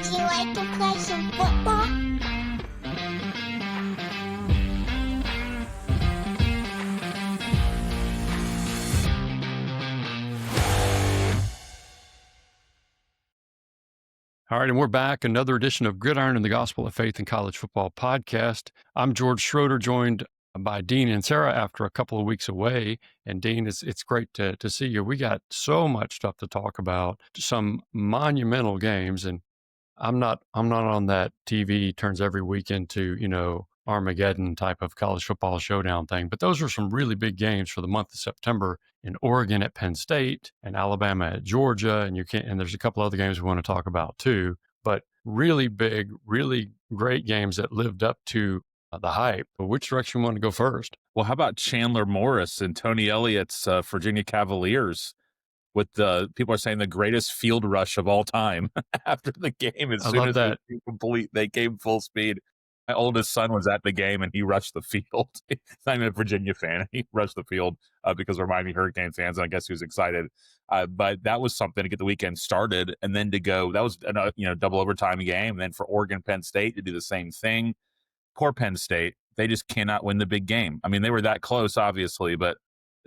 Would you like to play some football? All right, and we're back. Another edition of Gridiron and the Gospel of Faith in College Football podcast. I'm George Schroeder, joined by Dean Inserra after a couple of weeks away. And Dean, it's great to see you. We got so much stuff to talk about, some monumental games, and I'm not on that TV turns every week into Armageddon type of college football showdown thing. But those are some really big games for the month of September in Oregon at Penn State and Alabama at Georgia. And there's a couple other games we want to talk about too, but really big, really great games that lived up to the hype. But which direction you want to go first? Well, how about Chandler Morris and Tony Elliott's Virginia Cavaliers? With people are saying the greatest field rush of all time after the game. As soon as it was complete, they came full speed. My oldest son was at the game and he rushed the field. He's not even a Virginia fan. He rushed the field because we're Miami Hurricane fans, and I guess he was excited. But that was something to get the weekend started, and then to go. That was a double overtime game. And then for Oregon Penn State to do the same thing. Poor Penn State. They just cannot win the big game. I mean, they were that close, obviously, but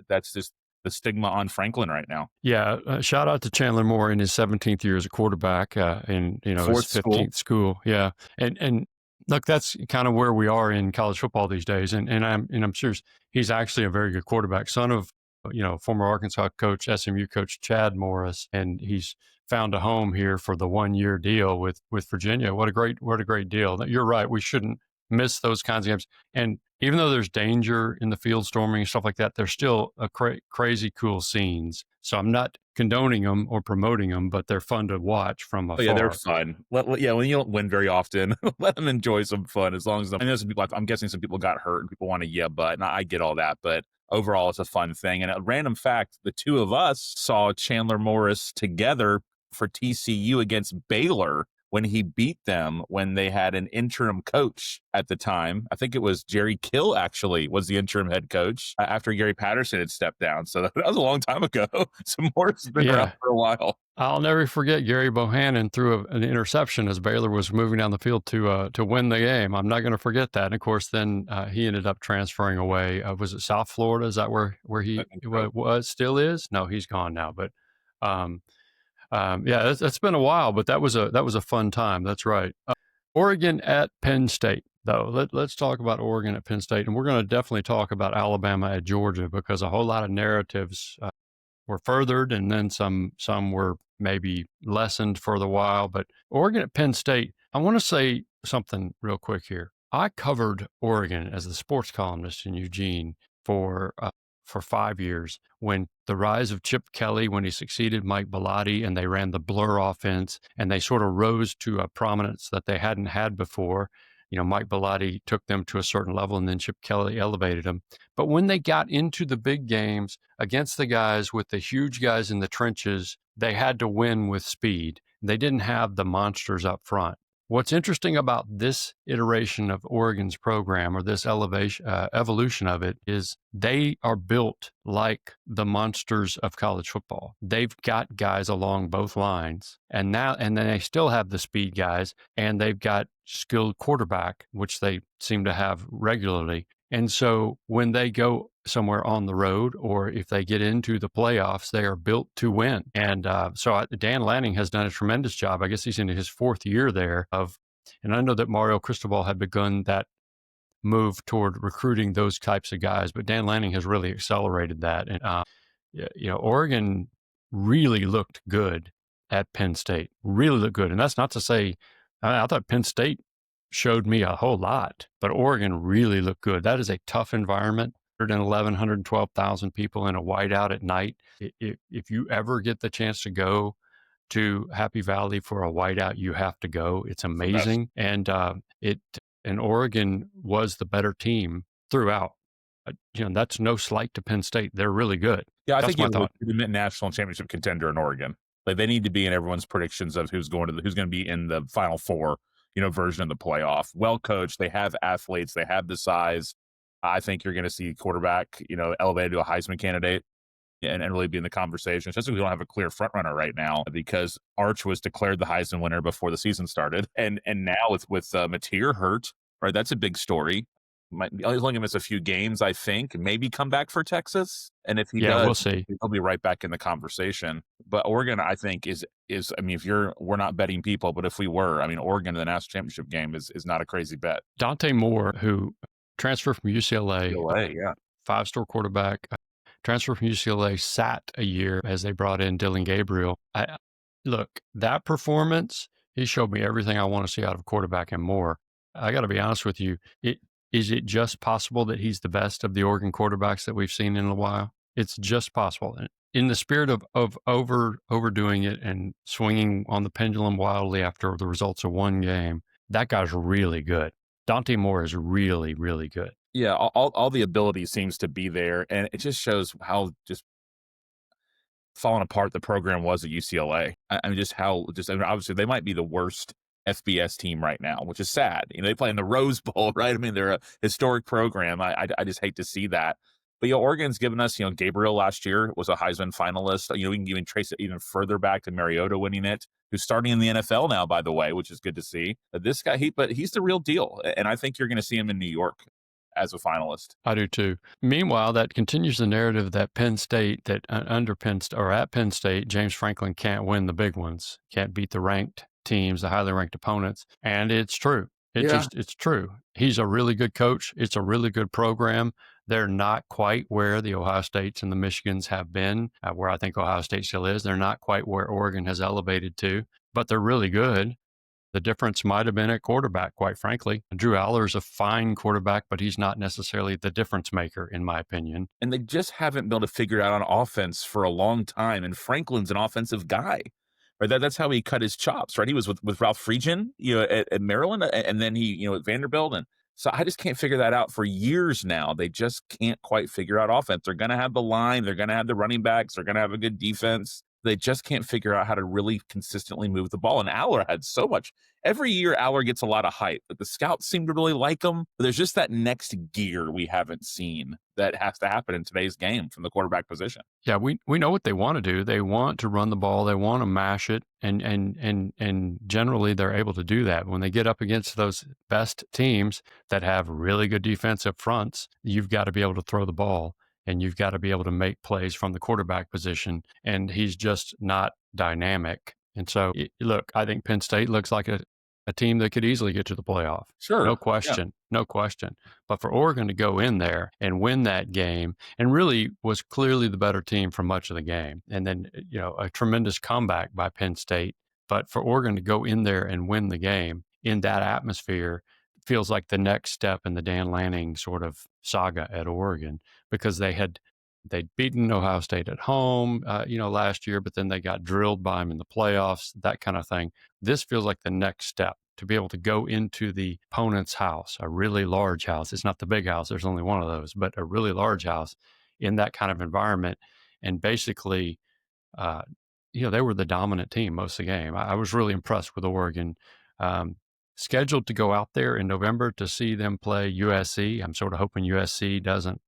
that's just the stigma on Franklin right now. Yeah, shout out to Chandler Moore in his 17th year as a quarterback in his 15th school. Yeah, and look, that's kind of where we are in college football these days. And I'm sure he's actually a very good quarterback, son of former Arkansas coach, SMU coach Chad Morris, and he's found a home here for the 1-year deal with Virginia. What a great deal. You're right. We shouldn't miss those kinds of games. And even though there's danger in the field storming and stuff like that, they're still crazy cool scenes. So I'm not condoning them or promoting them, but they're fun to watch from afar. Yeah, they're fun. When you don't win very often, let them enjoy some fun. As long as I know some people, I'm guessing some people got hurt and people want to but and I get all that, but overall it's a fun thing. And a random fact: the two of us saw Chandler Morris together for TCU against Baylor when he beat them when they had an interim coach at the time. I think it was Jerry Kill actually was the interim head coach after Gary Patterson had stepped down. So that was a long time ago. So Morris has been around for a while. I'll never forget Gary Bohannon threw an interception as Baylor was moving down the field to win the game. I'm not going to forget that. And of course, then he ended up transferring away. Was it South Florida? Is that where he was? Still is? No, he's gone now. But it's been a while, but that was a fun time. That's right. Oregon at Penn State, though. Let's talk about Oregon at Penn State, and we're going to definitely talk about Alabama at Georgia because a whole lot of narratives were furthered, and then some were maybe lessened for the while. But Oregon at Penn State, I want to say something real quick here. I covered Oregon as the sports columnist in Eugene for 5 years when the rise of Chip Kelly, when he succeeded Mike Bellotti, and they ran the blur offense, and they sort of rose to a prominence that they hadn't had before. Mike Bellotti took them to a certain level, and then Chip Kelly elevated them. But when they got into the big games against the guys with the huge guys in the trenches, they had to win with speed. They didn't have the monsters up front. What's interesting about this iteration of Oregon's program, or this evolution of it, is they are built like the monsters of college football. They've got guys along both lines, and then they still have the speed guys, and they've got skilled quarterback, which they seem to have regularly. And so when they go somewhere on the road, or if they get into the playoffs, they are built to win. And so Dan Lanning has done a tremendous job. I guess he's into his 4th year there and I know that Mario Cristobal had begun that move toward recruiting those types of guys, but Dan Lanning has really accelerated that. And, Oregon really looked good at Penn State, really looked good. And that's not to say, I thought Penn State showed me a whole lot, but Oregon really looked good. That is a tough environment. 112,000 people in a whiteout at night. If you ever get the chance to go to Happy Valley for a whiteout, you have to go. It's amazing. And Oregon was the better team throughout. That's no slight to Penn State. They're really good. Yeah, I think you're a legitimate national championship contender in Oregon. Like, they need to be in everyone's predictions of who's going to be in the Final Four, version of the playoff. Well coached. They have athletes. They have the size. I think you're going to see quarterback, elevated to a Heisman candidate. and really be in the conversation, especially we don't have a clear front runner right now because Arch was declared the Heisman winner before the season started. And now with Mateer hurt, right? That's a big story. He's only going to miss a few games, I think, maybe come back for Texas. And if he Yeah, does, we'll see. he'll be right back in the conversation. But Oregon, I think, is I mean, we're not betting people, but if we were, I mean, Oregon in the national championship game is not a crazy bet. Dante Moore, who transferred from UCLA, yeah, 5-star quarterback, transferred from UCLA, sat a year as they brought in Dylan Gabriel. Look, that performance, he showed me everything I want to see out of a quarterback and more. I got to be honest with you. Is it just possible that he's the best of the Oregon quarterbacks that we've seen in a while? It's just possible. In the spirit of overdoing it and swinging on the pendulum wildly after the results of one game, that guy's really good. Dante Moore is really, really good. Yeah, all the ability seems to be there, and it just shows how just falling apart the program was at UCLA. I mean, obviously they might be the worst FBS team right now, which is sad. They play in the Rose Bowl, right? I mean, they're a historic program. I just hate to see that. But Oregon's given us, Gabriel last year was a Heisman finalist. We can even trace it even further back to Mariota winning it, who's starting in the NFL now, by the way, which is good to see. This guy, he's the real deal, and I think you're going to see him in New York as a finalist. I do too. Meanwhile, that continues the narrative that Penn State, at Penn State, James Franklin can't win the big ones, can't beat the ranked teams, the highly ranked opponents. And it's true. It's true. He's a really good coach. It's a really good program. They're not quite where the Ohio States and the Michigans have been, where I think Ohio State still is. They're not quite where Oregon has elevated to, but they're really good. The difference might have been at quarterback, quite frankly. Drew Aller's a fine quarterback, but he's not necessarily the difference maker, in my opinion. And they just haven't been able to figure it out on offense for a long time. And Franklin's an offensive guy, right? That's how he cut his chops, right? He was with Ralph Friedgen, at Maryland, and then he, at Vanderbilt. And so I just can't figure that out for years now. They just can't quite figure out offense. They're going to have the line. They're going to have the running backs. They're going to have a good defense. They just can't figure out how to really consistently move the ball. And Aller had so much. Every year, Aller gets a lot of hype. But the scouts seem to really like him. But there's just that next gear we haven't seen that has to happen in today's game from the quarterback position. Yeah, we know what they want to do. They want to run the ball. They want to mash it. And generally, they're able to do that. When they get up against those best teams that have really good defensive fronts, you've got to be able to throw the ball. And you've got to be able to make plays from the quarterback position. And he's just not dynamic. And so, look, I think Penn State looks like a team that could easily get to the playoff. Sure. No question. Yeah. No question. But for Oregon to go in there and win that game, and really was clearly the better team for much of the game. And then, a tremendous comeback by Penn State. But for Oregon to go in there and win the game in that atmosphere feels like the next step in the Dan Lanning sort of saga at Oregon, because they'd beaten Ohio State at home, last year, but then they got drilled by them in the playoffs, that kind of thing. This feels like the next step to be able to go into the opponent's house, a really large house. It's not the big house. There's only one of those, but a really large house in that kind of environment. And basically, they were the dominant team most of the game. I was really impressed with Oregon. Scheduled to go out there in November to see them play USC. I'm sort of hoping USC doesn't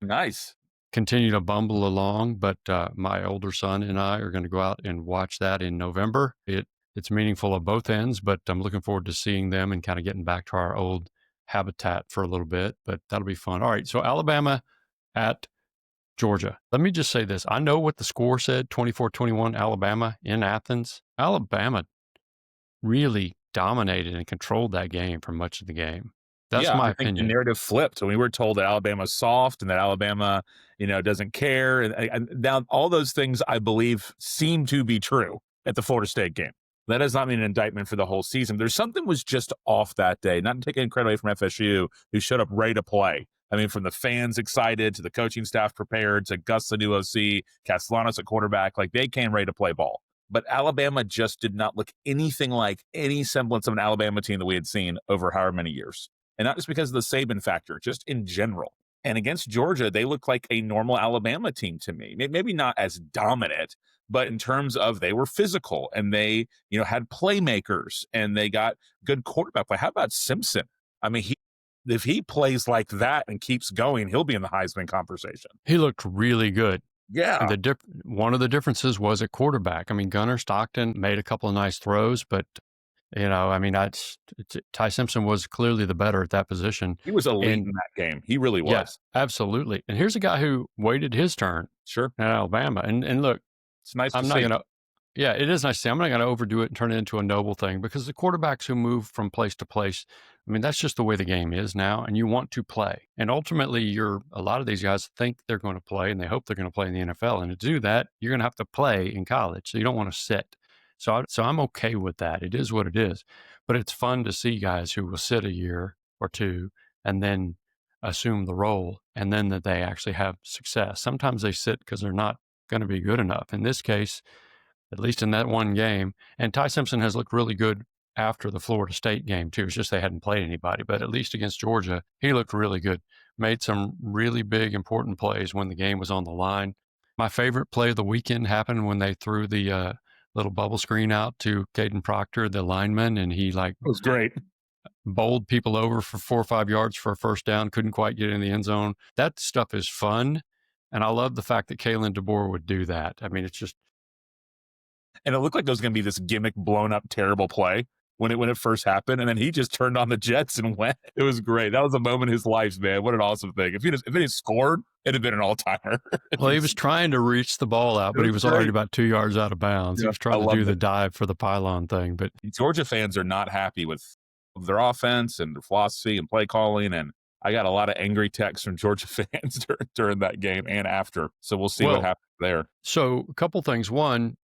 continue to bumble along, but my older son and I are going to go out and watch that in November. It's meaningful at both ends, but I'm looking forward to seeing them and kind of getting back to our old habitat for a little bit, but that'll be fun. All right, so Alabama at Georgia. Let me just say this. I know what the score said, 24-21 Alabama in Athens. Alabama really dominated and controlled that game for much of the game. That's my opinion. The narrative flipped. We were told that Alabama's soft and that Alabama, doesn't care. And now all those things, I believe, seem to be true at the Florida State game. That does not mean an indictment for the whole season. There's something was just off that day. Not to take any credit away from FSU, who showed up ready to play. I mean, from the fans excited to the coaching staff prepared to Gus, the new OC, Castellanos at quarterback, like they came ready to play ball. But Alabama just did not look anything like any semblance of an Alabama team that we had seen over however many years. And not just because of the Saban factor, just in general. And against Georgia, they look like a normal Alabama team to me. Maybe not as dominant, but in terms of they were physical and they, had playmakers and they got good quarterback play. How about Simpson? I mean, if he plays like that and keeps going, he'll be in the Heisman conversation. He looked really good. Yeah. And one of the differences was at quarterback. I mean, Gunnar Stockton made a couple of nice throws, but I mean, Ty Simpson was clearly the better at that position. He was elite And in that game. He really yeah, was. absolutely. And here's a guy who waited his turn Sure. at Alabama. And look, It's nice to I'm not see. going to, yeah, it is nice to see. I'm not going to overdo it and turn it into a noble thing because the quarterbacks who move from place to place, I mean, that's just the way the game is now, and you want to play. And ultimately, a lot of these guys think they're going to play and they hope they're going to play in the NFL. And to do that, you're going to have to play in college. So you don't want to sit. So I'm okay with that. It is what it is. But it's fun to see guys who will sit a year or two and then assume the role and then that they actually have success. Sometimes they sit because they're not going to be good enough. In this case, at least in that one game, and Ty Simpson has looked really good after the Florida State game too. It's just they hadn't played anybody, but at least against Georgia, he looked really good. Made some really big, important plays when the game was on the line. My favorite play of the weekend happened when they threw the little bubble screen out to Caden Proctor, the lineman, and he It was great. bowled people over for 4 or 5 yards for a first down, couldn't quite get in the end zone. That stuff is fun. And I love the fact that Kalen DeBoer would do that. I mean, it's just. And it looked like there was going to be this gimmick, blown up, terrible play when it first happened, and then he just turned on the Jets and went. It was great. That was a moment in his life, man. What an awesome thing! If he had scored, it'd have been an all timer. Well, he was trying to reach the ball out, but he was already about 2 yards out of bounds. Yeah, He was trying to do the it. dive for the pylon thing. But Georgia fans are not happy with their offense and their philosophy and play calling, and I got a lot of angry texts from Georgia fans during that game and after. So we'll see what happens there. So a couple things. One,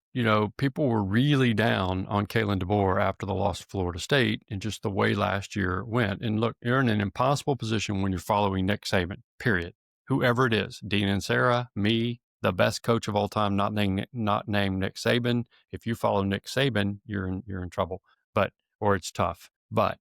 people were really down on Kalen DeBoer after the loss to Florida State and just the way last year went. And look, you're in an impossible position when you're following Nick Saban, period. Whoever it is, Dean Inserra, me, the best coach of all time, not named Nick Saban. If you follow Nick Saban, you're in trouble, or it's tough. But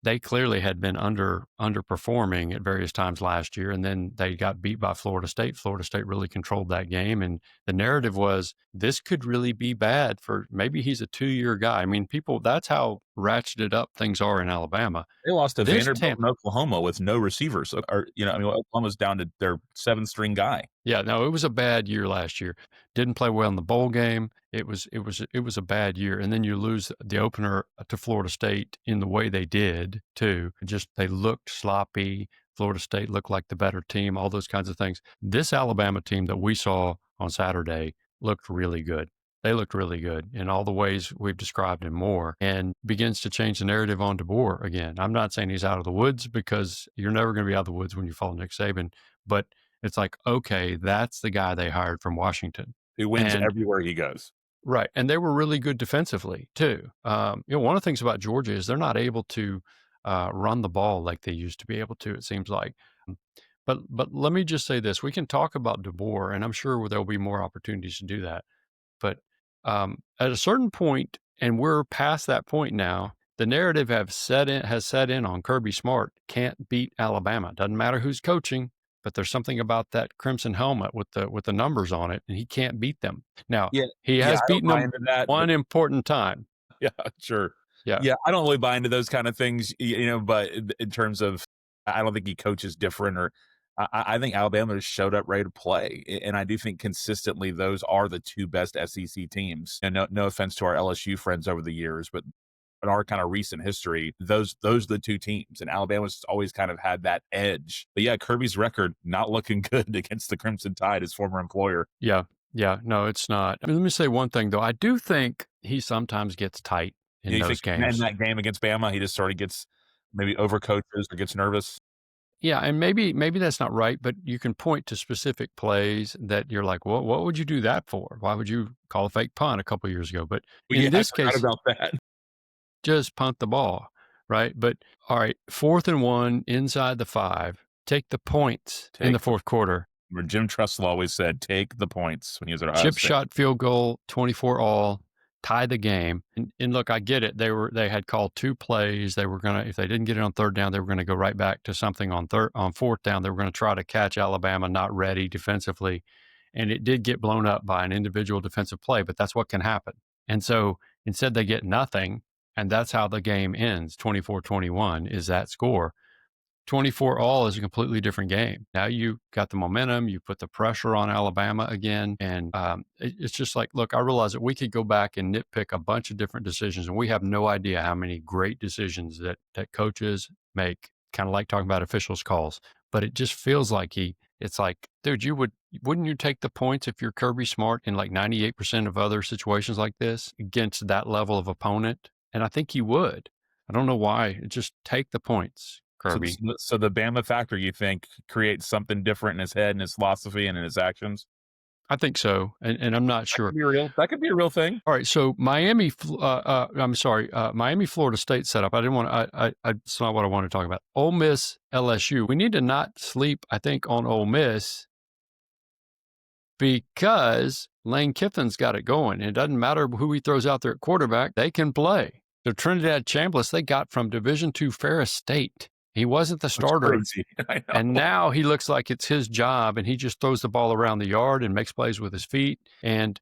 they clearly had been underperforming at various times last year, and then they got beat by Florida State. Florida State really controlled that game, and the narrative was this could really be bad for maybe he's a 2-year guy. I mean, that's how ratcheted up things are in Alabama. They lost to Vanderbilt and Oklahoma with no receivers. Oklahoma's down to their 7th-string guy. Yeah, no, it was a bad year last year. Didn't play well in the bowl game. It was a bad year, and then you lose the opener to Florida State in the way they did too. Just they looked sloppy. Florida State looked like the better team. All those kinds of things. This Alabama team that we saw on Saturday looked really good. They looked really good in all the ways we've described and more, and begins to change the narrative on DeBoer again. I'm not saying he's out of the woods because you're never going to be out of the woods when you follow Nick Saban, but it's like, okay, that's the guy they hired from Washington. Who wins everywhere he goes. Right. And they were really good defensively, too. One of the things about Georgia is they're not able to run the ball like they used to be able to, it seems like. But let me just say this. We can talk about DeBoer, and I'm sure there'll be more opportunities to do that. But at a certain point, and we're past that point now, the narrative has set in on Kirby Smart can't beat Alabama. Doesn't matter who's coaching. But there's something about that crimson helmet with the numbers on it, and he can't beat them. Now, he has beaten them one important time. Yeah, sure. Yeah, I don't really buy into those kind of things, but in terms of, I don't think he coaches different, or I think Alabama has showed up ready to play. And I do think consistently those are the two best SEC teams. And no offense to our LSU friends over the years, but in our kind of recent history, those are the two teams, and Alabama's always kind of had that edge. But yeah, Kirby's record not looking good against the Crimson Tide, his former employer. Yeah, no, it's not. I mean, let me say one thing though. I do think he sometimes gets tight in those games. In that game against Bama, he just sort of gets maybe overcoaches or gets nervous. Yeah, and maybe that's not right, but you can point to specific plays that you're like, well, what would you do that for? Why would you call a fake punt a couple years ago? But in this case, about that. Just punt the ball, right? But all right, 4th and 1 inside the 5. Take the points in the fourth quarter. Where Jim Tressel always said, take the points when he was at Ohio Chip State. shot field goal, 24 all, tie the game. And look, I get it. They had called 2 plays. They were gonna, if they didn't get it on 3rd down, they were gonna go right back to something on 4th down. They were gonna try to catch Alabama not ready defensively, and it did get blown up by an individual defensive play. But that's what can happen. And so instead, they get nothing. And that's how the game ends, 24-21 is that score. 24 all is a completely different game. Now you got the momentum, you put the pressure on Alabama again. And it's just like, look, I realize that we could go back and nitpick a bunch of different decisions, and we have no idea how many great decisions that coaches make, kind of like talking about officials' calls. But it just feels like it's like, dude, wouldn't you take the points if you're Kirby Smart in like 98% of other situations like this against that level of opponent? And I think he would. I don't know why. Just take the points, Kirby. So the Bama factor, you think, creates something different in his head and his philosophy and in his actions? I think so, and I'm not sure. That could be a real thing. All right, so Miami, Florida State setup. I didn't want to. It's not what I want to talk about. Ole Miss, LSU. We need to not sleep, I think, on Ole Miss because Lane Kiffin's got it going. It doesn't matter who he throws out there at quarterback; they can play. The Trinidad Chambliss they got from Division II Ferris State. He wasn't the starter, and now he looks like it's his job, and he just throws the ball around the yard and makes plays with his feet. And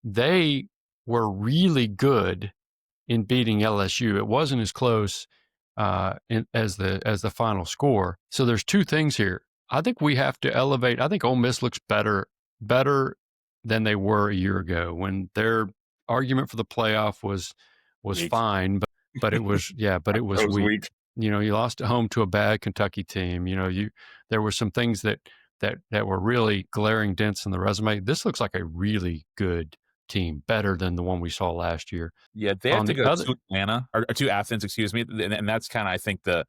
they were really good in beating LSU. It wasn't as close as the final score. So there's two things here. I think we have to elevate. I think Ole Miss looks better than they were a year ago when their argument for the playoff was fine, but it was but it was weak. You know, you lost at home to a bad Kentucky team. You know, there were some things that were really glaring dents in the resume. This looks like a really good team, better than the one we saw last year. Yeah, they have to go to Atlanta or to Athens, excuse me, and that's kind of, I think, the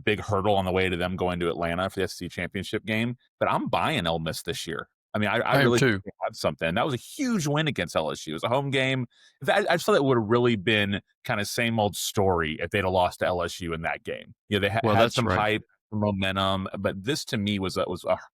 big hurdle on the way to them going to Atlanta for the SEC championship game. But I'm buying Ole Miss this year. I mean, I really think they had something. That was a huge win against LSU. It was a home game. I just thought it would have really been kind of same old story if they'd have lost to LSU in that game. You know, they had some hype, momentum, but this to me was a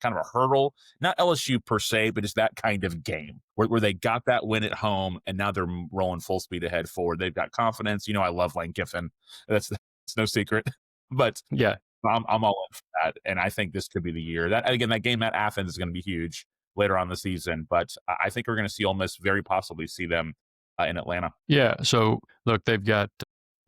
kind of a hurdle. Not LSU per se, but just that kind of game where they got that win at home, and now they're rolling full speed ahead forward. They've got confidence. You know, I love Lane Kiffin. That's no secret. But yeah, I'm all in for that, and I think this could be the year. That game at Athens is going to be huge later on the season, but I think we're going to see Ole Miss, very possibly see them in Atlanta. Yeah. So look, they've got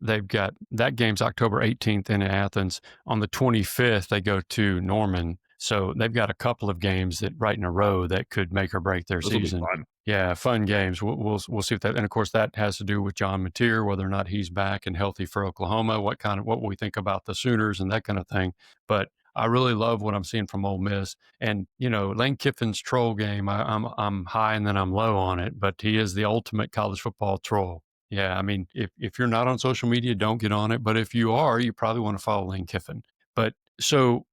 that game's October 18th in Athens. On the 25th, they go to Norman. So they've got a couple of games that right in a row that could make or break their season. Fun. Yeah, fun games. We'll see if that, and of course that has to do with John Mateer, whether or not he's back and healthy for Oklahoma, what we think about the Sooners and that kind of thing. But I really love what I'm seeing from Ole Miss. And, you know, Lane Kiffin's troll game, I'm high and then I'm low on it, but he is the ultimate college football troll. Yeah, I mean, if you're not on social media, don't get on it. But if you are, you probably want to follow Lane Kiffin. But so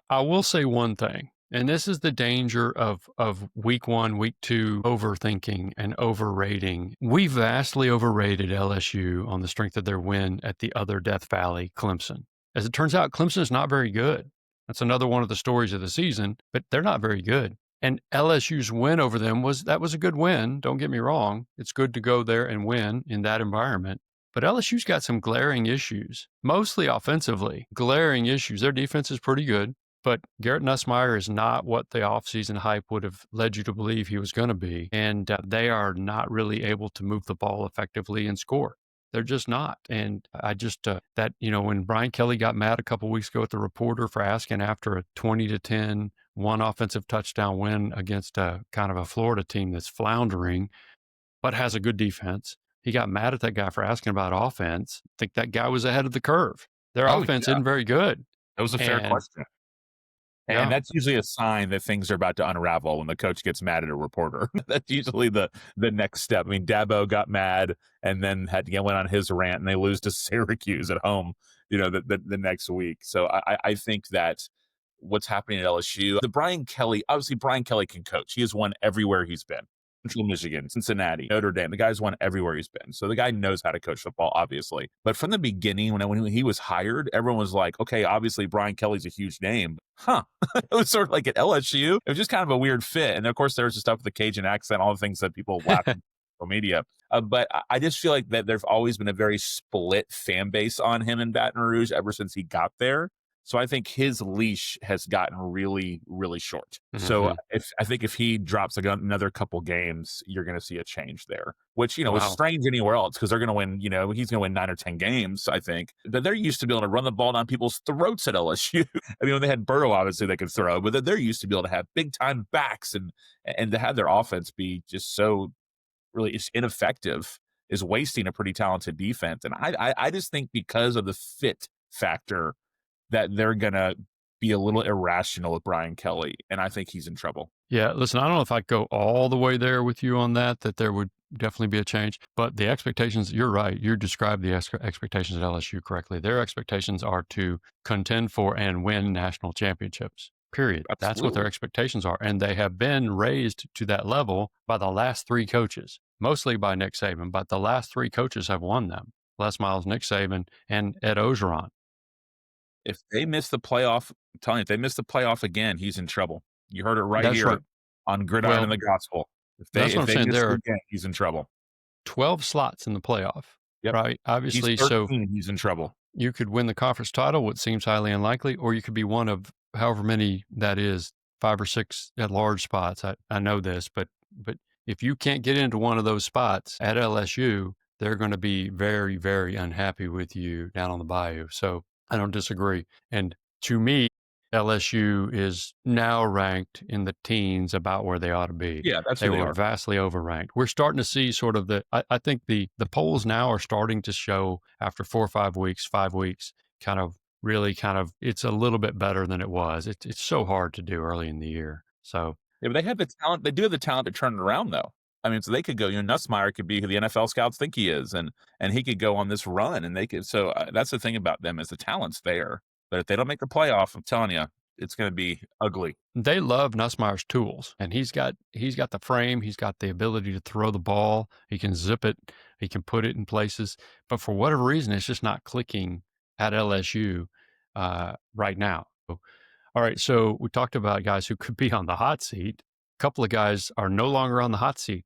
I will say one thing, and this is the danger of week one, week two overthinking and overrating. We vastly overrated LSU on the strength of their win at the other Death Valley, Clemson. As it turns out, Clemson is not very good. That's another one of the stories of the season, but they're not very good. And LSU's win over them was a good win. Don't get me wrong. It's good to go there and win in that environment. But LSU's got some glaring issues, mostly offensively. Glaring issues. Their defense is pretty good, but Garrett Nussmeier is not what the offseason hype would have led you to believe he was going to be. And they are not really able to move the ball effectively and score. They're just not. And I just, when Brian Kelly got mad a couple of weeks ago at the reporter for asking after a 20-10 one offensive touchdown win against a kind of a Florida team that's floundering, but has a good defense. He got mad at that guy for asking about offense. I think that guy was ahead of the curve. Their offense isn't very good. That was a fair question. And that's usually a sign that things are about to unravel when the coach gets mad at a reporter. That's usually the next step. I mean, Dabo got mad and then went on his rant, and they lose to Syracuse at home, the next week. So I think that what's happening at LSU, Brian Kelly can coach. He has won everywhere he's been. Central Michigan, Cincinnati, Notre Dame. The guy's won everywhere he's been. So the guy knows how to coach football, obviously. But from the beginning, when he was hired, everyone was like, okay, obviously Brian Kelly's a huge name. Huh. It was sort of like at LSU. It was just kind of a weird fit. And of course, there was the stuff with the Cajun accent, all the things that people laugh at social media. But I just feel like that there's always been a very split fan base on him in Baton Rouge ever since he got there. So I think his leash has gotten really, really short. So Hmm. if he drops another couple games, you're going to see a change there, which is Wow. strange anywhere else because they're going to win. He's going to win 9 or 10 games. I think, but they're used to be able to run the ball down people's throats at LSU. I mean, when they had Burrow, obviously they could throw, but they're used to be able to have big time backs and to have their offense be just so really it's ineffective is wasting a pretty talented defense. And I just think because of the fit factor that they're gonna be a little irrational with Brian Kelly, and I think he's in trouble. Yeah, listen, I don't know if I'd go all the way there with you on that there would definitely be a change, but the expectations, you're right. You described the expectations at LSU correctly. Their expectations are to contend for and win national championships, period. That's what their Absolutely. expectations are. And they have been raised to that level by the last three coaches, mostly by Nick Saban, but the last three coaches have won them. Les Miles, Nick Saban, and Ed Ogeron. If they miss the playoff, I'm telling you, if they miss the playoff again, he's in trouble. You heard it right That's here right. on Gridiron Well, and the Gospel. If they that's what if I'm they saying. miss There it are again, he's in trouble. 12 slots in the playoff, Yep. right? He's Obviously, so 13, he's in trouble. you could win the conference title, which seems highly unlikely, or you could be one of however many that is, 5 or 6 at large spots. I know this, but if you can't get into one of those spots at LSU, they're going to be very, very unhappy with you down on the bayou. So I don't disagree. And to me, LSU is now ranked in the teens about where they ought to be. Yeah, that's They who they were are. vastly overranked. We're starting to see sort of I think the polls now are starting to show after 4 or 5 weeks, it's a little bit better than it was. It's so hard to do early in the year. So Yeah, but they have the talent. They do have the talent to turn it around, though. I mean, so they could go. Nussmeier could be who the NFL scouts think he is, and he could go on this run, and they could. So that's the thing about them is the talent's there, but if they don't make the playoff, I'm telling you, it's going to be ugly. they love Nussmeier's tools, and he's got the frame, he's got the ability to throw the ball, he can zip it, he can put it in places, but for whatever reason, it's just not clicking at LSU right now. All right, so we talked about guys who could be on the hot seat. A couple of guys are no longer on the hot seat.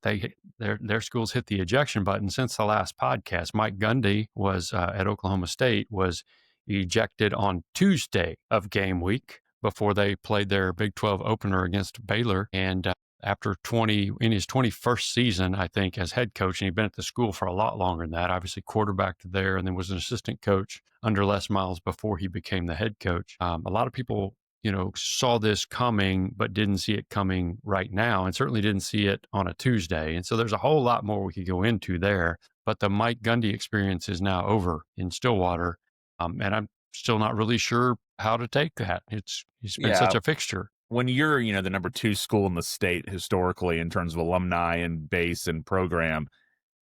Their schools hit the ejection button since the last podcast. Mike Gundy was at Oklahoma State was ejected on Tuesday of game week before they played their Big 12 opener against Baylor. And after in his 21st season, I think, as head coach, and he'd been at the school for a lot longer than that, obviously quarterbacked there and then was an assistant coach under Les Miles before he became the head coach. A lot of people saw this coming, but didn't see it coming right now, and certainly didn't see it on a Tuesday. And so there's a whole lot more we could go into there. But the Mike Gundy experience is now over in Stillwater. And I'm still not really sure how to take that. He's been Yeah, such a fixture. when you're the number 2 school in the state historically in terms of alumni and base and program,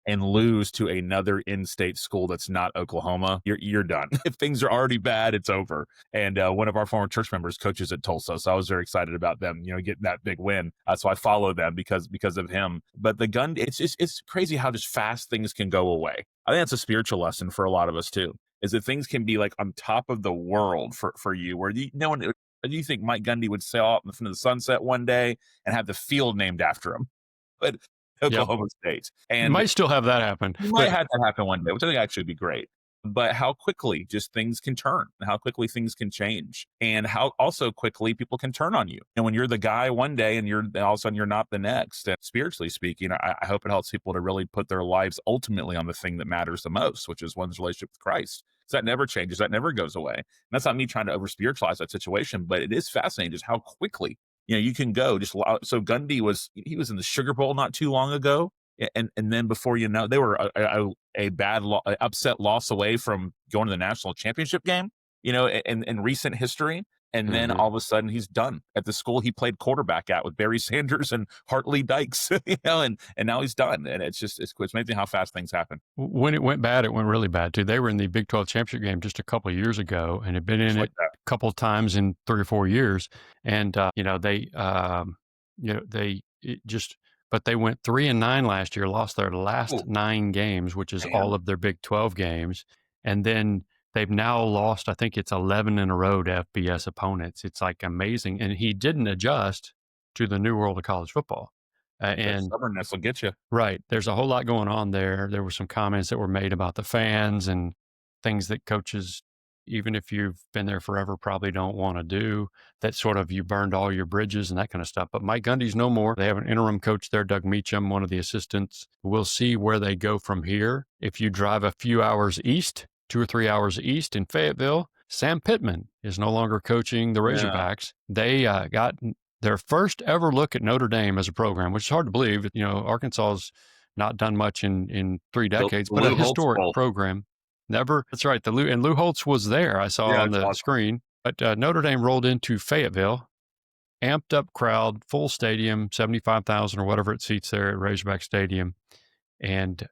and lose to another in-state school that's not Oklahoma, you're done. If things are already bad, it's over. And one of our former church members coaches at Tulsa, so I was very excited about them, getting that big win. So I follow them because of him. But the gun, it's crazy how just fast things can go away. I think that's a spiritual lesson for a lot of us too. Is that things can be like on top of the world for you, where no one. Do you think Mike Gundy would sail out in front of the sunset one day and have the field named after him? But Yep. Oklahoma State. You And might still have that happen. you might have that happen one day, which I think actually would be great. But how quickly just things can turn, and how quickly things can change, and how also quickly people can turn on you. And when you're the guy one day and all of a sudden you're not the next. And spiritually speaking, I hope it helps people to really put their lives ultimately on the thing that matters the most, which is one's relationship with Christ. So that never changes, that never goes away. And that's not me trying to over spiritualize that situation, but it is fascinating just how quickly you can go. So Gundy was in the Sugar Bowl not too long ago. And then before you know, they were a bad upset loss away from going to the national championship game, in recent history. And then all of a sudden he's done at the school he played quarterback at with Barry Sanders and Hartley Dykes, and now he's done. And it's amazing how fast things happen. When it went bad, it went really bad too. They were in the Big 12 championship game just a couple of years ago and had been in it a couple of times in 3 or 4 years. And, but they went 3-9 last year, lost their last 9 games, which is all of their Big 12 games. And then they've now lost, I think it's 11 in a row to FBS opponents. It's like amazing. And he didn't adjust to the new world of college football. And stubbornness will get you. Right. There's a whole lot going on there. There were some comments that were made about the fans and things that coaches even if you've been there forever, probably don't want to do. That sort of you burned all your bridges and that kind of stuff. But Mike Gundy's no more. They have an interim coach there, Doug Meacham, one of the assistants. We'll see where they go from here. If you drive a few hours east, 2 or 3 hours east in Fayetteville, Sam Pittman is no longer coaching the Razorbacks. They got their first ever look at Notre Dame as a program, which is hard to believe. Arkansas's not done much in 3 decades, but a historic program. Never. That's right. Lou Holtz was there. I saw on the screen. But Notre Dame rolled into Fayetteville, amped up crowd, full stadium, 75,000 or whatever it seats there at Razorback Stadium, and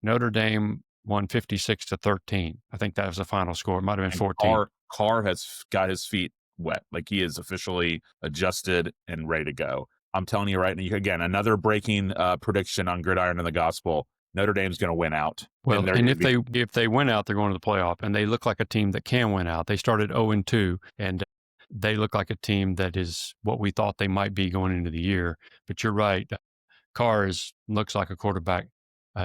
Notre Dame won 56-13. I think that was the final score. It might have been 14. Carr has got his feet wet. Like, he is officially adjusted and ready to go. I'm telling you right now, again, another breaking prediction on Gridiron and the Gospel. Notre Dame's going to win out. Well, and if they win out, they're going to the playoff, and they look like a team that can win out. They started 0-2, and they look like a team that is what we thought they might be going into the year. But you're right. Carr looks like a quarterback.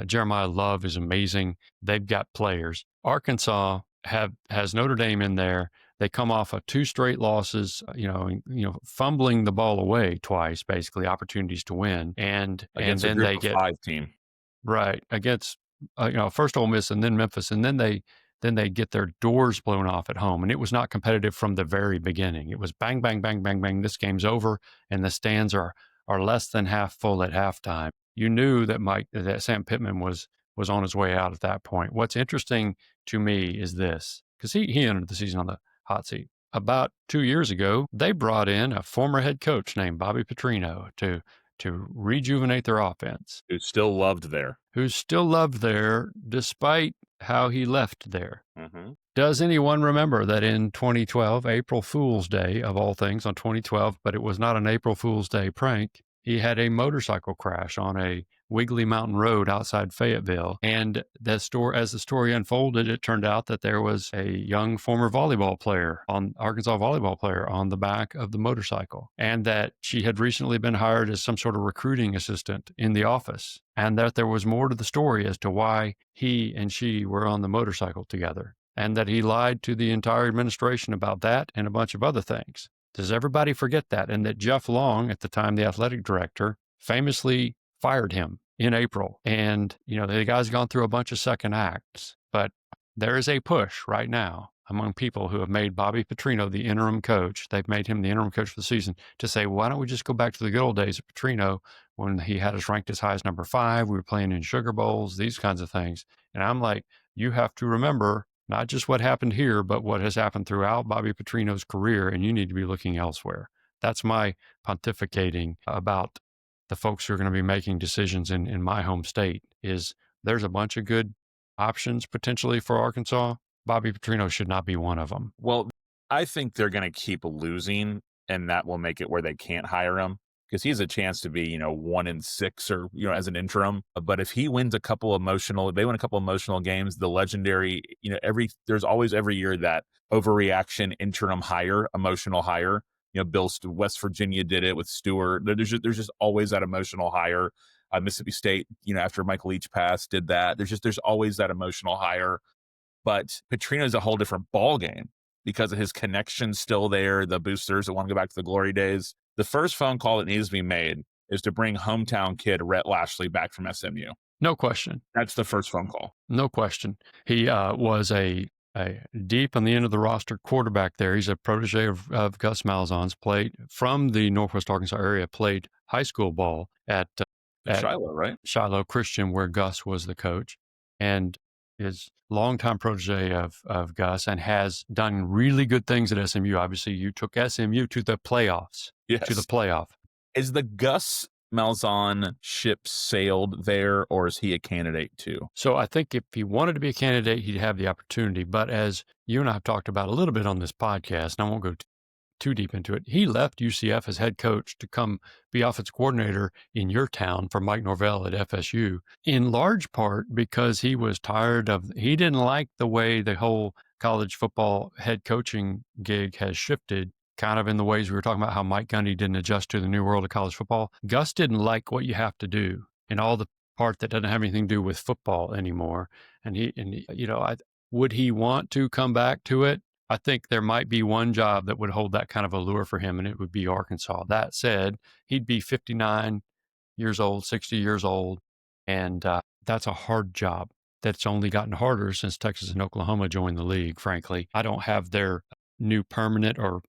Jeremiah Love is amazing. They've got players. Arkansas has Notre Dame in there. They come off of 2 straight losses, fumbling the ball away twice, basically opportunities to win, and then they get 5 team. Right, against first Ole Miss and then Memphis, and then they get their doors blown off at home, and it was not competitive from the very beginning. It was bang, bang, bang, bang, bang. This game's over, and the stands are less than half full at halftime. You knew that Sam Pittman was on his way out at that point. What's interesting to me is this, because he entered the season on the hot seat. About 2 years ago, they brought in a former head coach named Bobby Petrino to rejuvenate their offense. Who's still loved there. Despite how he left there. Mm-hmm. Does anyone remember that in 2012, April Fool's Day, of all things, on 2012, but it was not an April Fool's Day prank, he had a motorcycle crash on a Wiggly Mountain Road outside Fayetteville. And as the story unfolded, it turned out that there was a young former Arkansas volleyball player on the back of the motorcycle, and that she had recently been hired as some sort of recruiting assistant in the office, and that there was more to the story as to why he and she were on the motorcycle together, and that he lied to the entire administration about that and a bunch of other things. Does everybody forget that? And that Jeff Long, at the time the athletic director, famously fired him in April. And, the guy's gone through a bunch of second acts, but there is a push right now among people who have made Bobby Petrino the interim coach. They've made him the interim coach for the season to say, why don't we just go back to the good old days of Petrino when he had us ranked as high as number 5? We were playing in Sugar Bowls, these kinds of things. And I'm like, you have to remember not just what happened here, but what has happened throughout Bobby Petrino's career, and you need to be looking elsewhere. That's my pontificating about the folks who are going to be making decisions in my home state. Is there's a bunch of good options potentially for Arkansas. Bobby Petrino should not be one of them. Well, I think they're going to keep losing, and that will make it where they can't hire him, because he has a chance to be, 1-6 or, as an interim. But if he wins they win a couple emotional games, the legendary, there's always every year that overreaction interim hire, emotional hire. West Virginia did it with Stewart. There's just always that emotional hire. Mississippi State, after Michael Leach passed, did that. There's always that emotional hire. But Petrino's a whole different ball game because of his connections still there, the boosters that want to go back to the glory days. The first phone call that needs to be made is to bring hometown kid Rhett Lashley back from SMU. No question. That's the first phone call. No question. He was a deep on the end of the roster quarterback there. He's a protege of Gus Malzahn's, played from the Northwest Arkansas area, played high school ball at Shiloh, right? Shiloh Christian, where Gus was the coach, and is longtime protege of Gus, and has done really good things at SMU. Obviously, you took SMU to the playoffs. Yes. To the playoff. Is the Gus Malzahn ship sailed there, or is he a candidate too? So I think if he wanted to be a candidate, he'd have the opportunity. But as you and I have talked about a little bit on this podcast, and I won't go too deep into it, he left UCF as head coach to come be offensive coordinator in your town for Mike Norvell at FSU, in large part because he didn't like the way the whole college football head coaching gig has shifted, kind of in the ways we were talking about how Mike Gundy didn't adjust to the new world of college football. Gus didn't like what you have to do and all the part that doesn't have anything to do with football anymore. And Would he want to come back to it? I think there might be one job that would hold that kind of allure for him, and it would be Arkansas. That said, he'd be 59 years old, 60 years old, and that's a hard job. That's only gotten harder since Texas and Oklahoma joined the league, frankly. I don't have their new permanent, or,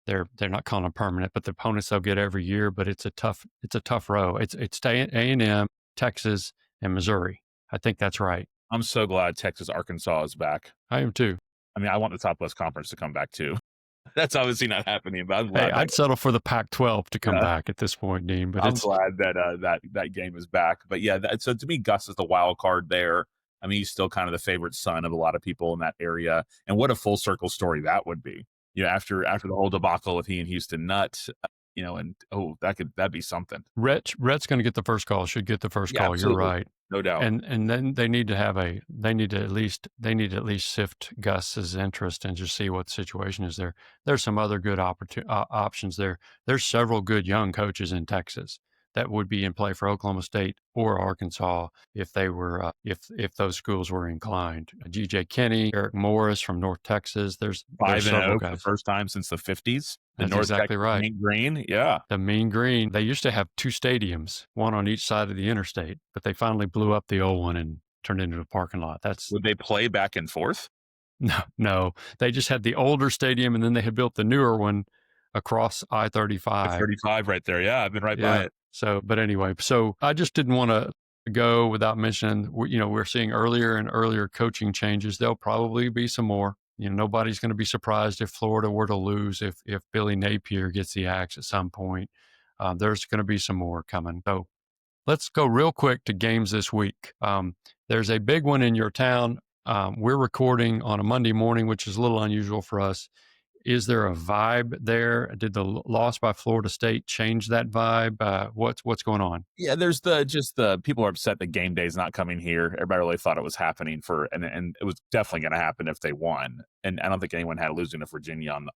they're not calling them permanent, but the opponents they'll get every year, but it's a tough row. It's A&M, Texas, and Missouri. I think that's right. I'm so glad Texas Arkansas is back. I am too. I mean, I want the Southwest Conference to come back too. That's obviously not happening, but I'm glad. Hey, I'd settle for the Pac-12 to come back at this point, Dean. But I'm glad that that game is back. But yeah, so to me, Gus is the wild card there. I mean, he's still kind of the favorite son of a lot of people in that area. And what a full circle story that would be. After the whole debacle with he and Houston Nutt, and that'd be something. Rhett's going to get the first call. Should get the first call. Absolutely. You're right, no doubt. And then they need to at least sift Gus's interest and just see what the situation is there. There's some other good options there. There's several good young coaches in Texas that would be in play for Oklahoma State or Arkansas if they were if those schools were inclined. G.J. Kinney, Eric Morris from North Texas. There's 5-0 for the first time since the 50s. That's exactly right. Mean Green, yeah. The Mean Green. They used to have two stadiums, one on each side of the interstate, but they finally blew up the old one and turned it into a parking lot. Would they play back and forth? No. They just had the older stadium, and then they had built the newer one across I-35. I-35 right there. Yeah, I've been right by it. So, but anyway, I just didn't want to go without mentioning, we're seeing earlier and earlier coaching changes. There'll probably be some more. Nobody's going to be surprised if Florida were to lose, if Billy Napier gets the axe at some point. There's going to be some more coming. So let's go real quick to games this week. There's a big one in your town. We're recording on a Monday morning, which is a little unusual for us. Is there a vibe there? Did the loss by Florida State change that vibe? What's going on? Yeah, there's the people are upset that game day is not coming here. Everybody really thought it was happening and it was definitely going to happen if they won. And I don't think anyone had losing to Virginia on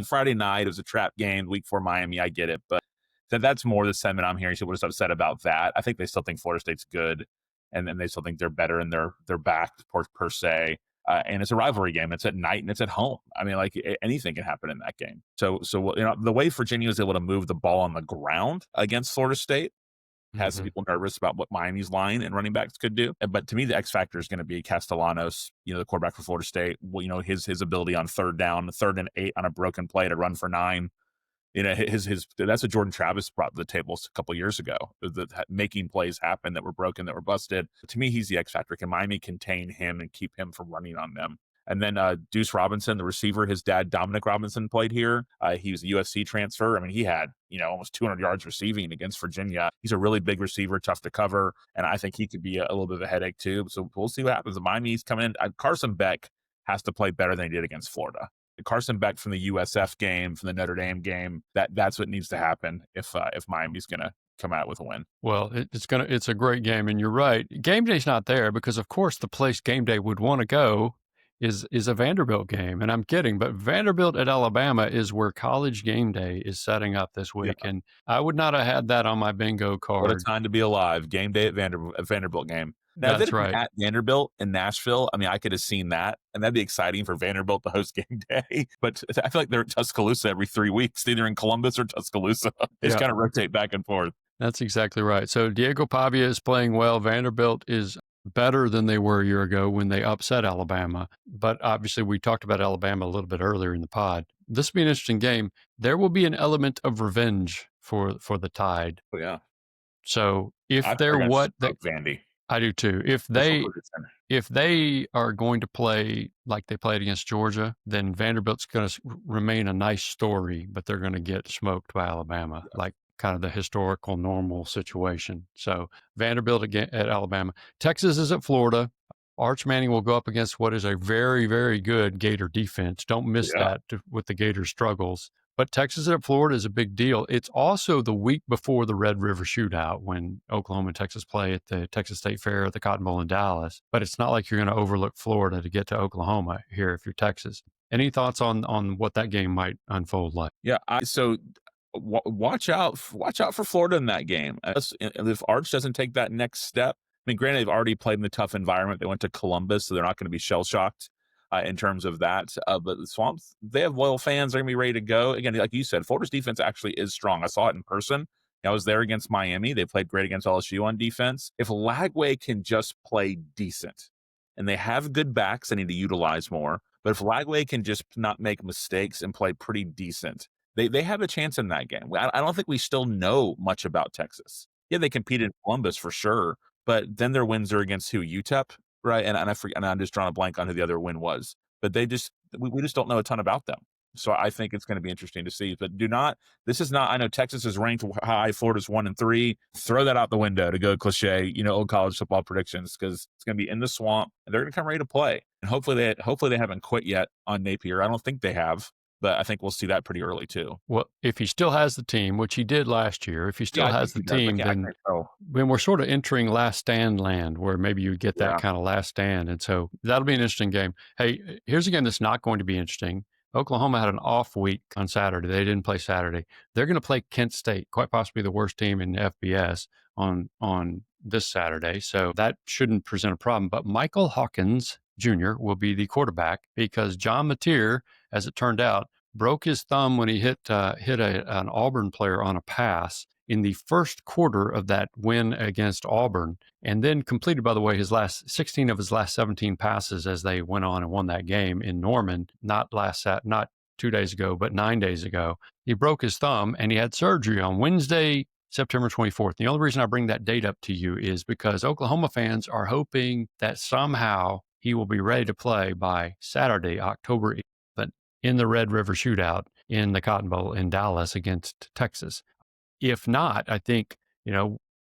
Friday night. It was a trap game, week 4 Miami. I get it, but that's more the sentiment I'm hearing. People are just upset about that. I think they still think Florida State's good, and they still think they're better and they're back per se. And it's a rivalry game. It's at night and it's at home. I mean, like anything can happen in that game. So the way Virginia was able to move the ball on the ground against Florida State has people nervous about what Miami's line and running backs could do. But to me, the X factor is going to be Castellanos, the quarterback for Florida State. His ability on 3rd down, 3rd and 8 on a broken play to run for 9. That's what Jordan Travis brought to the table a couple of years ago, making plays happen that were broken, that were busted. To me, he's the X factor. Can Miami contain him and keep him from running on them? And then Deuce Robinson, the receiver, his dad, Dominic Robinson, played here. He was a USC transfer. I mean, he had, almost 200 yards receiving against Virginia. He's a really big receiver, tough to cover. And I think he could be a little bit of a headache too. So we'll see what happens. Miami's coming in. Carson Beck has to play better than he did against Florida. Carson Beck from the USF game, from the Notre Dame game, that's what needs to happen if Miami's going to come out with a win. Well, it's a great game, and you're right. Game day's not there because, of course, the place game day would want to go is a Vanderbilt game, and I'm kidding, but Vanderbilt at Alabama is where College game day is setting up this week, and I would not have had that on my bingo card. What a time to be alive! Game day at Vanderbilt game. Now, that's right. At Vanderbilt in Nashville, I mean, I could have seen that, and that'd be exciting for Vanderbilt to host game day. But I feel like they're at Tuscaloosa every 3 weeks, either in Columbus or Tuscaloosa. They just kind of rotate back and forth. That's exactly right. So Diego Pavia is playing well. Vanderbilt is better than they were a year ago when they upset Alabama. But obviously, we talked about Alabama a little bit earlier in the pod. This will be an interesting game. There will be an element of revenge for the Tide. Oh, yeah. So if Vandy. I do too. If they are going to play like they played against Georgia, then Vanderbilt's going to remain a nice story, but they're going to get smoked by Alabama, like kind of the historical normal situation. So Vanderbilt again at Alabama. Texas is at Florida. Arch Manning will go up against what is a very, very good Gator defense. Don't miss that with the Gator struggles. But Texas at Florida is a big deal. It's also the week before the Red River Shootout when Oklahoma and Texas play at the Texas State Fair at the Cotton Bowl in Dallas. But it's not like you're going to overlook Florida to get to Oklahoma here if you're Texas. Any thoughts on what that game might unfold like? Yeah, watch out for Florida in that game. If Arch doesn't take that next step, mean, granted, they've already played in the tough environment. They went to Columbus, so they're not going to be shell shocked in terms of that. But the Swamps, they have loyal fans. They're going to be ready to go. Again, like you said, Florida's defense actually is strong. I saw it in person. I was there against Miami. They played great against LSU on defense. If Lagway can just play decent, and they have good backs they need to utilize more, but if Lagway can just not make mistakes and play pretty decent, they have a chance in that game. I don't think we still know much about Texas. Yeah, they competed in Columbus for sure, but then their wins are against who? UTEP, right? And I forget, and I'm just drawing a blank on who the other win was. But we just don't know a ton about them. So I think it's going to be interesting to see. But this is not, I know Texas is ranked high, Florida's 1 and 3. Throw that out the window to go cliche, old college football predictions, because it's going to be in the swamp and they're going to come ready to play. And hopefully they haven't quit yet on Napier. I don't think they have, but I think we'll see that pretty early too. Well, if he still has the team, which he did last year, if he still has the team, then when we're sort of entering last stand land where maybe you get that kind of last stand. And so that'll be an interesting game. Hey, here's a game that's not going to be interesting. Oklahoma had an off week on Saturday. They didn't play Saturday. They're going to play Kent State, quite possibly the worst team in FBS on this Saturday. So that shouldn't present a problem. But Michael Hawkins Jr. will be the quarterback because John Mateer, as it turned out, broke his thumb when he hit an Auburn player on a pass in the first quarter of that win against Auburn, and then completed, by the way, his last 16 of his last 17 passes as they went on and won that game in Norman, not 2 days ago, but 9 days ago. He broke his thumb and he had surgery on Wednesday, September 24th. The only reason I bring that date up to you is because Oklahoma fans are hoping that somehow he will be ready to play by Saturday, October 11th, in the Red River Shootout in the Cotton Bowl in Dallas against Texas. If not, I think,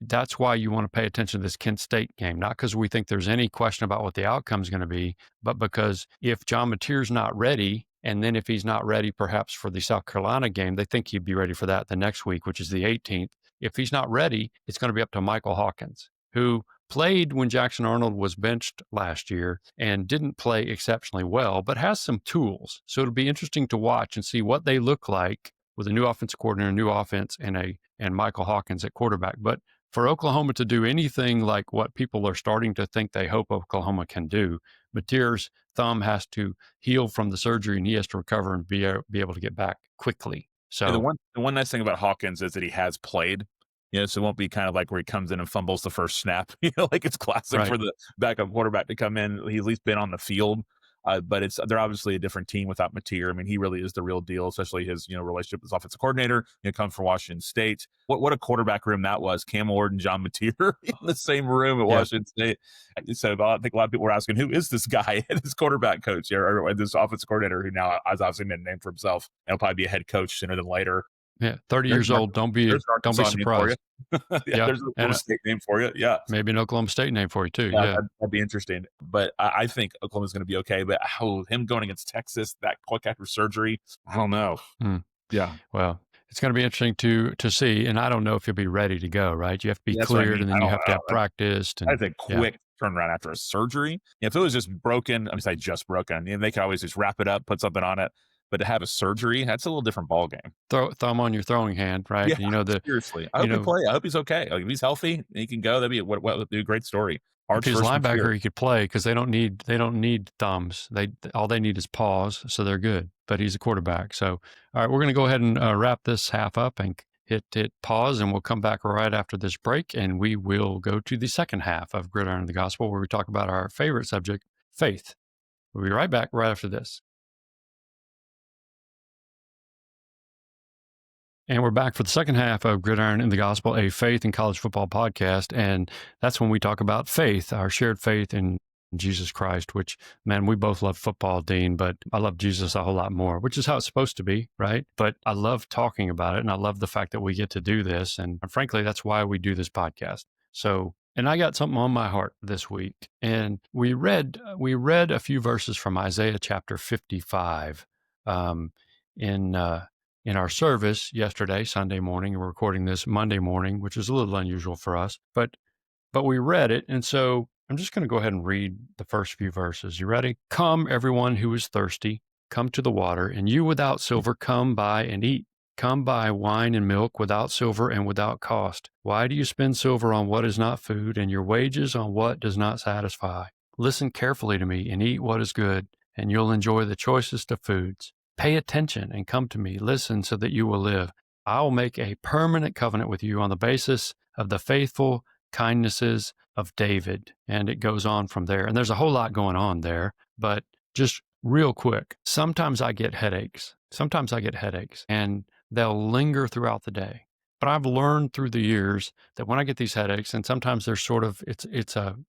that's why you want to pay attention to this Kent State game, not because we think there's any question about what the outcome is going to be, but because if John Mateer's not ready, and then if he's not ready perhaps for the South Carolina game, they think he'd be ready for that the next week, which is the 18th. If he's not ready, it's going to be up to Michael Hawkins, who played when Jackson Arnold was benched last year and didn't play exceptionally well, but has some tools. So it'll be interesting to watch and see what they look like with a new offensive coordinator, a new offense, and Michael Hawkins at quarterback. But for Oklahoma to do anything like what people are starting to think they hope Oklahoma can do, Mateer's thumb has to heal from the surgery and he has to recover and be able to get back quickly. So the one nice thing about Hawkins is that he has played. So it won't be kind of like where he comes in and fumbles the first snap. Like it's classic for the backup quarterback to come in. He's at least been on the field. But they're obviously a different team without Mateer. I mean, he really is the real deal, especially his relationship with his offensive coordinator. Comes from Washington State. What a quarterback room that was! Cam Ward and John Mateer in the same room at Washington State. So I think a lot of people were asking, who is this guy? This quarterback coach or this offensive coordinator who now has obviously made a name for himself. And he'll probably be a head coach sooner than later. Yeah, 30 years old. Don't be surprised. There's a Oklahoma State name for you. Yeah, maybe an Oklahoma State name for you too. Yeah, that'd be interesting. But I think Oklahoma's going to be okay. But him going against Texas that quick after surgery, I don't know. Yeah, well, it's going to be interesting to see. And I don't know if you'll be ready to go. Right, you have to be cleared, and then you have to have practiced. I think quick turnaround after a surgery. If it was just broken, just broken, they could always just wrap it up, put something on it. But to have a surgery, that's a little different ball game. Thumb on your throwing hand, right? Yeah, seriously. I hope he play. I hope he's okay. Like if he's healthy, he can go. That'd be a great story. If he's linebacker, he could play because they don't need thumbs. All they need is paws, so they're good. But he's a quarterback. So all right, we're going to go ahead and wrap this half up and hit pause, and we'll come back right after this break, and we will go to the second half of Gridiron of the Gospel, where we talk about our favorite subject, faith. We'll be right back right after this. And we're back for the second half of Gridiron in the Gospel, a faith and college football podcast. And that's when we talk about faith, our shared faith in Jesus Christ, which, man, we both love football, Dean, but I love Jesus a whole lot more, which is how it's supposed to be, right? But I love talking about it, and I love the fact that we get to do this. And frankly, that's why we do this podcast. So, and I got something on my heart this week. And we read a few verses from Isaiah chapter 55 in our service yesterday, Sunday morning. We're recording this Monday morning, which is a little unusual for us, but we read it. And so I'm just going to go ahead and read the first few verses. You ready? Come, everyone who is thirsty, come to the water, and you without silver, come buy and eat. Come buy wine and milk without silver and without cost. Why do you spend silver on what is not food and your wages on what does not satisfy? Listen carefully to me and eat what is good, and you'll enjoy the choicest of foods. Pay attention and come to me. Listen so that you will live. I will make a permanent covenant with you on the basis of the faithful kindnesses of David. And it goes on from there. And there's a whole lot going on there, but just real quick, sometimes I get headaches. And they'll linger throughout the day. But I've learned through the years that when I get these headaches, and sometimes there's sort of,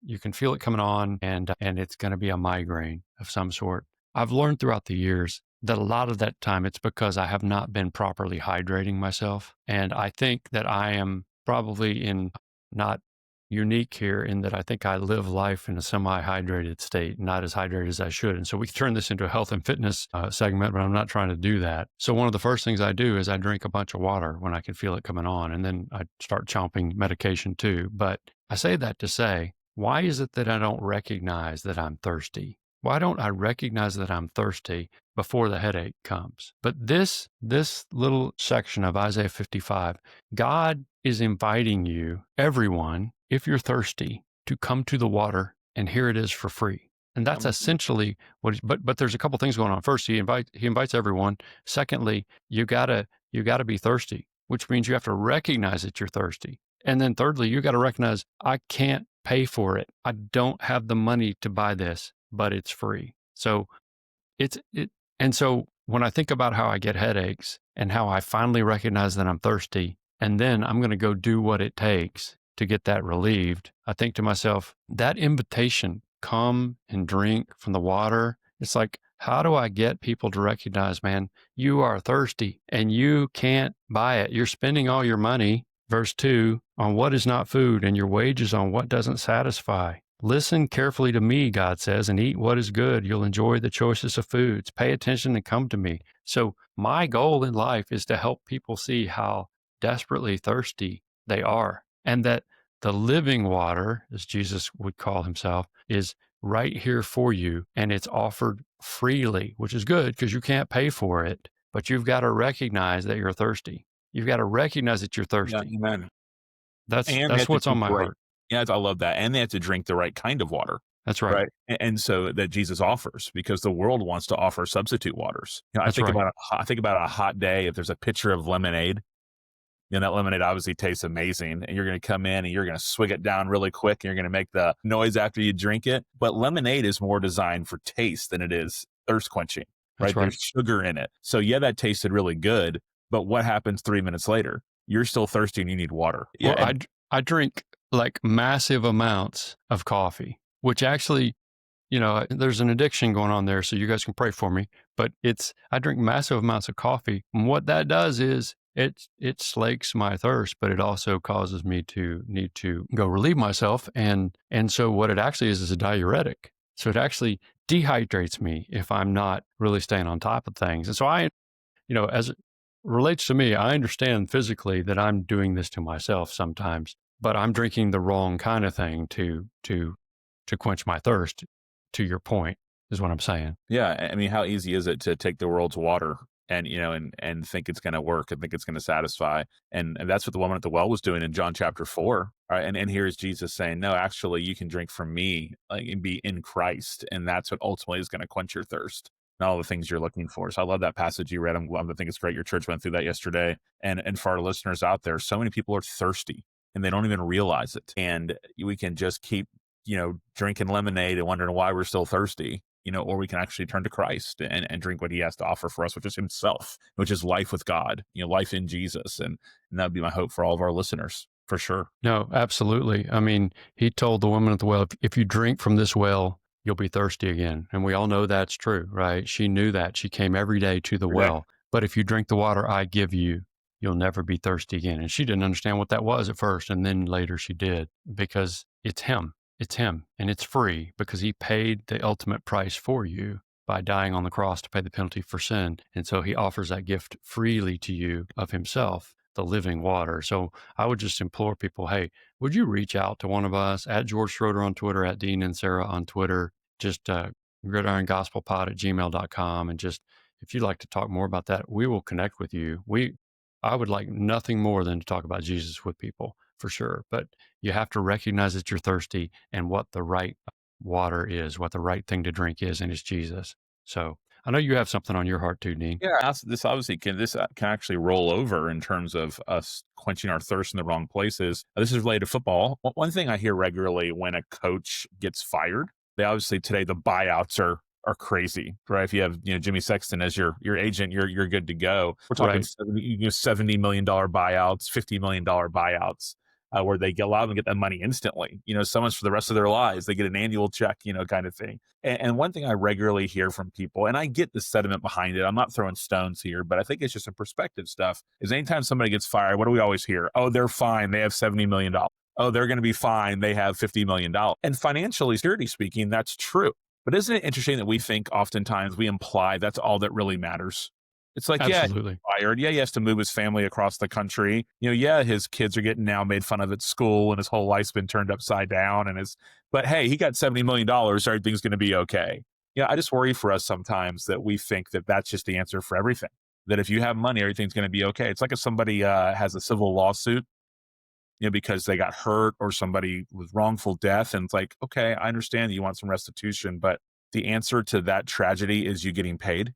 you can feel it coming on, and it's going to be a migraine of some sort. I've learned throughout the years that a lot of that time it's because I have not been properly hydrating myself. And I think that I am probably not unique here in that I think I live life in a semi-hydrated state, not as hydrated as I should. And so we can turn this into a health and fitness segment, but I'm not trying to do that. So one of the first things I do is I drink a bunch of water when I can feel it coming on, and then I start chomping medication too. But I say that to say, why is it that I don't recognize that I'm thirsty? Why don't I recognize that I'm thirsty before the headache comes? But this little section of Isaiah 55, God is inviting you, everyone, if you're thirsty, to come to the water, and here it is for free. And that's essentially what. But there's a couple things going on. First, he invites everyone. Secondly, you gotta be thirsty, which means you have to recognize that you're thirsty. And then thirdly, you got to recognize I can't pay for it. I don't have the money to buy this, but it's free. So and so when I think about how I get headaches and how I finally recognize that I'm thirsty, and then I'm going to go do what it takes to get that relieved, I think to myself, that invitation, come and drink from the water. It's like, how do I get people to recognize, man, you are thirsty and you can't buy it. You're spending all your money, verse 2, on what is not food, and your wages on what doesn't satisfy. Listen carefully to me, God says, and eat what is good. You'll enjoy the choicest of foods. Pay attention and come to me. So my goal in life is to help people see how desperately thirsty they are, and that the living water, as Jesus would call himself, is right here for you, and it's offered freely, which is good because you can't pay for it, but you've got to recognize that you're thirsty. You've got to recognize that you're thirsty. Yeah, amen. That's what's on my heart. Yeah, I love that. And they have to drink the right kind of water. That's right. And so that Jesus offers, because the world wants to offer substitute waters. I think about a hot day. If there's a pitcher of lemonade, that lemonade obviously tastes amazing, and you're going to come in and you're going to swig it down really quick, and you're going to make the noise after you drink it. But lemonade is more designed for taste than it is thirst quenching, right? There's sugar in it. So yeah, that tasted really good. But what happens 3 minutes later? You're still thirsty and you need water. Well, I drink like massive amounts of coffee, which actually, there's an addiction going on there. So you guys can pray for me, but I drink massive amounts of coffee. And what that does is it slakes my thirst, but it also causes me to need to go relieve myself. And so what it actually is a diuretic. So it actually dehydrates me if I'm not really staying on top of things. And so as it relates to me, I understand physically that I'm doing this to myself sometimes, but I'm drinking the wrong kind of thing to quench my thirst, to your point, is what I'm saying. Yeah. I mean, how easy is it to take the world's water and think it's going to work and think it's going to satisfy? And that's what the woman at the well was doing in John chapter 4. Right? And here's Jesus saying, no, actually, you can drink from me, and be in Christ. And that's what ultimately is going to quench your thirst, not all the things you're looking for. So I love that passage you read. I think it's great. Your church went through that yesterday. And for our listeners out there, so many people are thirsty and they don't even realize it. And we can just keep, drinking lemonade and wondering why we're still thirsty, or we can actually turn to Christ and drink what he has to offer for us, which is himself, which is life with God, life in Jesus. And that would be my hope for all of our listeners, for sure. No, absolutely. I mean, he told the woman at the well, if you drink from this well, you'll be thirsty again. And we all know that's true, right? She knew that. She came every day to the well. But if you drink the water I give you, you'll never be thirsty again. And she didn't understand what that was at first. And then later she did, because it's him. It's him. And it's free because he paid the ultimate price for you by dying on the cross to pay the penalty for sin. And so he offers that gift freely to you of himself, the living water. So I would just implore people, hey, would you reach out to one of us at George Schroeder on Twitter, at Dean Inserra on Twitter, just gridirongospelpod@gmail.com. And just, if you'd like to talk more about that, we will connect with you. I would like nothing more than to talk about Jesus with people for sure. But you have to recognize that you're thirsty and what the right water is, what the right thing to drink is, and it's Jesus. So I know you have something on your heart too, Dean. Yeah, this obviously can actually roll over in terms of us quenching our thirst in the wrong places. This is related to football. One thing I hear regularly when a coach gets fired, they obviously today the buyouts are crazy, right? If you have Jimmy Sexton as your agent, you're good to go. We're talking Right. $70 million buyouts, $50 million buyouts. Where they allow them to get that money instantly, so much for the rest of their lives. They get an annual check, kind of thing. And one thing I regularly hear from people, and I get the sentiment behind it, I'm not throwing stones here, but I think it's just a perspective stuff, is anytime somebody gets fired, what do we always hear? Oh, they're fine. They have $70 million. Oh, they're going to be fine. They have $50 million. And financially, security speaking, that's true. But isn't it interesting that we think oftentimes we imply that's all that really matters? It's like, yeah, Absolutely. he's fired. Yeah, he has to move his family across the country. Yeah, his kids are getting now made fun of at school and his whole life's been turned upside down. But hey, he got $70 million. Everything's going to be okay. I just worry for us sometimes that we think that that's just the answer for everything. That if you have money, everything's going to be okay. It's like if somebody has a civil lawsuit, because they got hurt or somebody was wrongful death. And it's like, okay, I understand that you want some restitution, but the answer to that tragedy is you getting paid.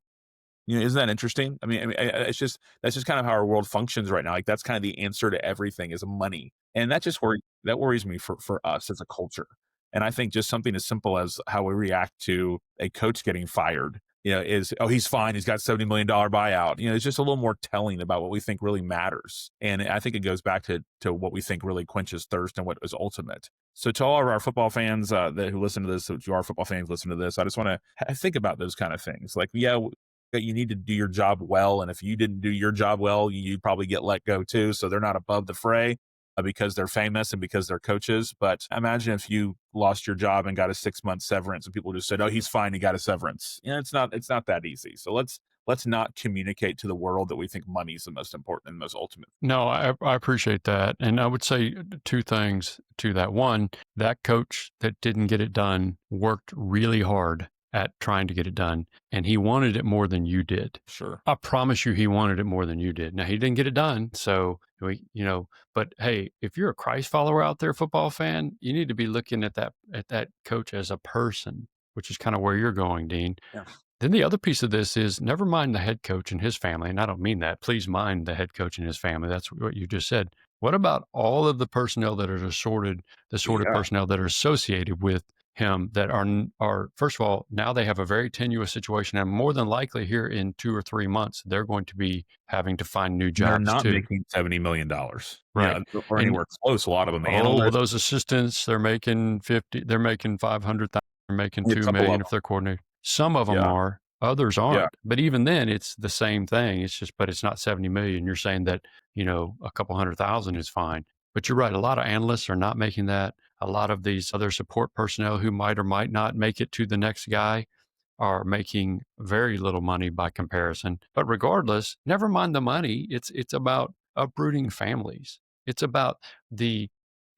Isn't that interesting? It's just that's just kind of how our world functions right now. Like that's kind of the answer to everything is money, and that worries me for us as a culture. And I think just something as simple as how we react to a coach getting fired, is he's fine, he's got $70 million buyout. It's just a little more telling about what we think really matters, and I think it goes back to what we think really quenches thirst and what is ultimate. So to all of our football fans who listen to this, to our football fans listen to this, I just want to think about those kind of things. Like, yeah, that you need to do your job well. And if you didn't do your job well, you'd probably get let go too. So they're not above the fray because they're famous and because they're coaches. But imagine if you lost your job and got a 6-month severance and people just said, oh, he's fine, he got a severance. It's not that easy. So let's not communicate to the world that we think money is the most important and most ultimate. No, I appreciate that. And I would say two things to that. One, that coach that didn't get it done worked really hard at trying to get it done, and he wanted it more than you did. Sure. I promise you he wanted it more than you did. Now, he didn't get it done, so but hey, if you're a Christ follower out there, football fan, you need to be looking at that coach as a person, which is kind of where you're going, Dean. Yeah. Then the other piece of this is never mind the head coach and his family, and I don't mean that. Please mind the head coach and his family. That's what you just said. What about all of the personnel that are assorted personnel that are associated with him that are first of all, now they have a very tenuous situation, and more than likely here in 2 or 3 months they're going to be having to find new jobs. They're not too. making $70 million, right? Or anywhere close. A lot of them. Well, those assistants, they're making 50. They're making 500,000. They're making $2 million if they're coordinated. Some of them are, others aren't. Yeah. But even then, it's the same thing. But it's not 70 million. You're saying that a couple 100,000 is fine. But you're right. A lot of analysts are not making that. A lot of these other support personnel who might or might not make it to the next guy are making very little money by comparison. But regardless, never mind the money. It's about uprooting families. It's about the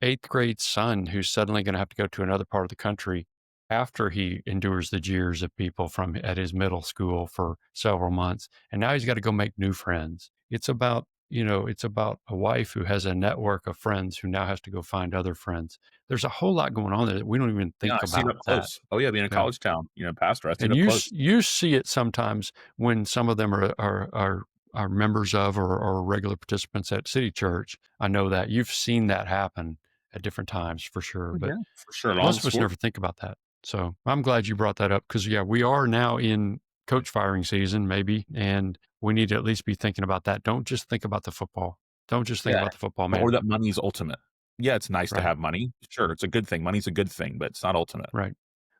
8th grade son who's suddenly going to have to go to another part of the country after he endures the jeers of people from at his middle school for several months. And now he's got to go make new friends. It's about a wife who has a network of friends who now has to go find other friends. There's a whole lot going on there that we don't even think about. Up close. Oh yeah, being a college town, pastor. And you see it sometimes when some of them are members of or regular participants at City Church. I know that you've seen that happen at different times for sure. But for sure. Most of us never think about that. So I'm glad you brought that up because we are now in coach firing season maybe, and we need to at least be thinking about that. Don't just think about the football. Don't just think about the football, man. Or that money is ultimate. Yeah, it's nice to have money. Sure, it's a good thing. Money's a good thing, but it's not ultimate. Right.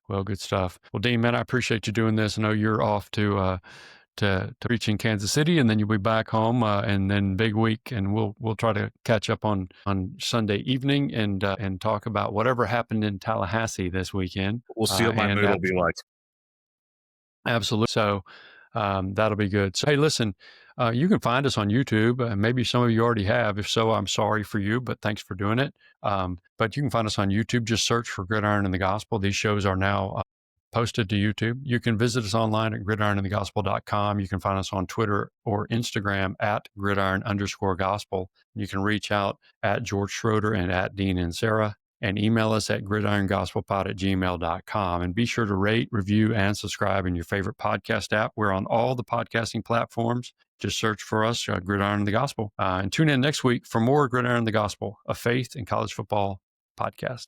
Well, good stuff. Well, Dean, man, I appreciate you doing this. I know you're off to preach in Kansas City, and then you'll be back home, and then big week, and we'll try to catch up on Sunday evening and talk about whatever happened in Tallahassee this weekend. We'll see what my mood will be like. Absolutely. So that'll be good. So hey, listen, you can find us on YouTube. Maybe some of you already have. If so, I'm sorry for you, but thanks for doing it. But you can find us on YouTube. Just search for Gridiron and the Gospel. These shows are now posted to YouTube. You can visit us online at gridironandthegospel.com. You can find us on Twitter or Instagram at gridiron_gospel. You can reach out at George Schroeder and at Dean Inserra, and email us at gridirongospelpod@gmail.com. And be sure to rate, review, and subscribe in your favorite podcast app. We're on all the podcasting platforms. Just search for us, Gridiron and the Gospel. And tune in next week for more Gridiron and the Gospel, a faith and college football podcast.